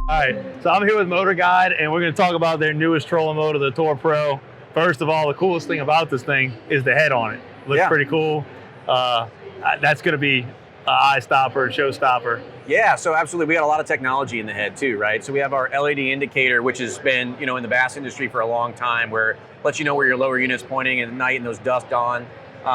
All right, so I'm here with Motorguide, and we're going to talk about their newest trolling motor, the Tour Pro. First of all, the coolest thing about this thing is the head on it. Looks pretty cool. That's going to be an eye stopper, show stopper. Yeah, so absolutely. We got a lot of technology in the head too, right? So we have our LED indicator, which has been, in the bass industry for a long time, where it lets you know where your lower unit's pointing at night and those dusk dawn.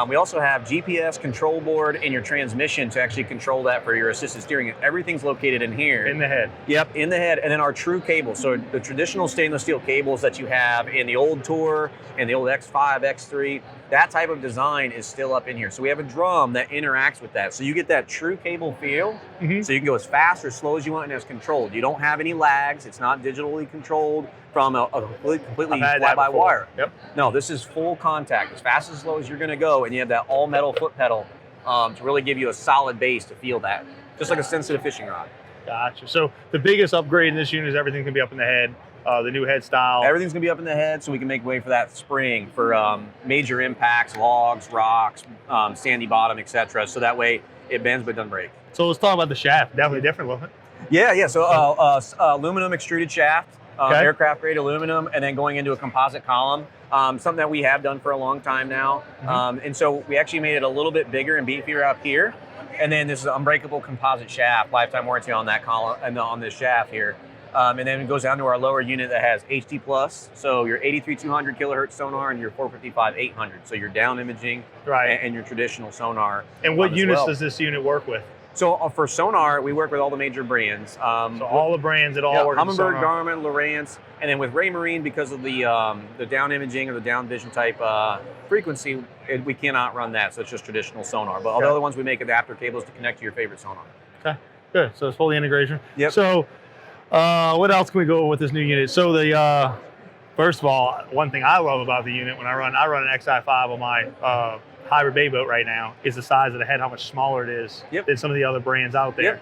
We also have GPS control board and your transmission to actually control that for your assisted steering. Everything's located in here. In the head. Yep, in the head. And then our true cable. So the traditional stainless steel cables that you have in the old Tour and the old X5, X3, that type of design is still up in here. So we have a drum that interacts with that. So you get that true cable feel. So you can go as fast or slow as you want and it's controlled. You don't have any lags. It's not digitally controlled from a completely fly-by-wire. Yep. No, this is full contact, as fast as slow as you're going to go, and you have that all-metal foot pedal to really give you a solid base to feel that, just like a sensitive fishing rod. Gotcha. So the biggest upgrade in this unit is everything can be up in the head, the new head style. Everything's going to be up in the head, so we can make way for that spring for major impacts, logs, rocks, sandy bottom, etc. So that way it bends but doesn't break. So let's talk about the shaft. Definitely different, wasn't it? Yeah. So aluminum extruded shaft. Aircraft grade aluminum, and then going into a composite column, something that we have done for a long time now. And so we actually made it a little bit bigger and beefier up here. And then this is an unbreakable composite shaft, lifetime warranty on that column and on this shaft here. And then it goes down to our lower unit that has HD+, so your 83-200 kilohertz sonar and your 455-800, so your down imaging and your traditional sonar. And what units does this unit work with? So for sonar, we work with all the major brands. So all the brands that all work with Humminbird, Garmin, Lowrance, and then with Raymarine, because of the down imaging or the down vision type frequency, we cannot run that. So it's just traditional sonar. But all the other ones, we make adapter cables to connect to your favorite sonar. Okay, good. So it's fully integration. Yep. So what else can we go with this new unit? So the first of all, one thing I love about the unit when I run an XI5 on my hybrid bay boat right now is the size of the head, how much smaller it is than some of the other brands out there.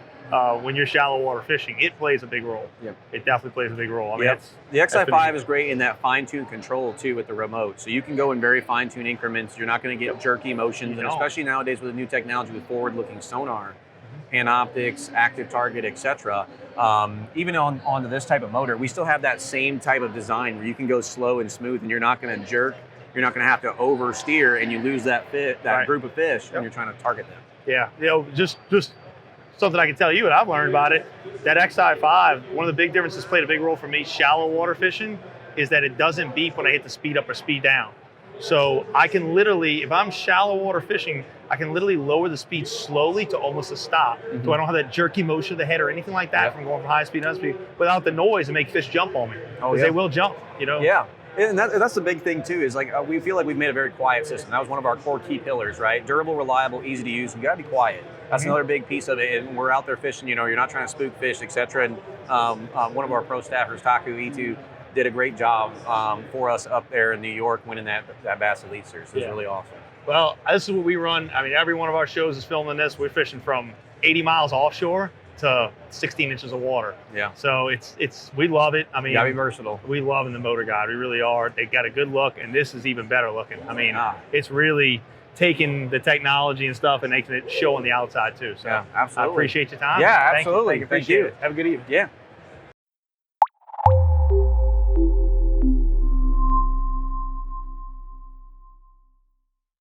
When you're shallow water fishing, it plays a big role. It definitely plays a big role. I mean, the XI5 is great in that fine-tuned control too with the remote. So you can go in very fine-tuned increments. You're not going to get jerky motions, and especially nowadays with the new technology with forward-looking sonar, and optics, active target, etc. Even onto this type of motor, we still have that same type of design where you can go slow and smooth, and you're not going to jerk. You're not going to have to oversteer, and you lose that group of fish when you're trying to target them. Yeah, just something I can tell you, and I've learned about it. That XI5, one of the big differences played a big role for me shallow water fishing is that it doesn't beep when I hit the speed up or speed down. So I can literally, if I'm shallow water fishing, I can literally lower the speed slowly to almost a stop. So I don't have that jerky motion of the head or anything like that from going from high speed to low speed without the noise and make fish jump on me. Because they will jump, Yeah. And that's the big thing too, is like we feel like we've made a very quiet system. That was one of our core key pillars, right? Durable, reliable, easy to use. You got to be quiet. That's another big piece of it. And we're out there fishing, you're not trying to spook fish, etc. And one of our pro staffers, Taku E2, did a great job for us up there in New York, winning that Bass Elite Series. It was really awesome. Well, this is what we run. I mean, every one of our shows is filming this. We're fishing from 80 miles offshore to 16 inches of water. Yeah. So we love it. I mean, you gotta be versatile. We love the Motorguide. We really are. They got a good look, and this is even better looking. I mean, it's really taking the technology and stuff and making it show on the outside too. So absolutely. I appreciate your time. Yeah, absolutely. Thank you. Have a good evening. Yeah.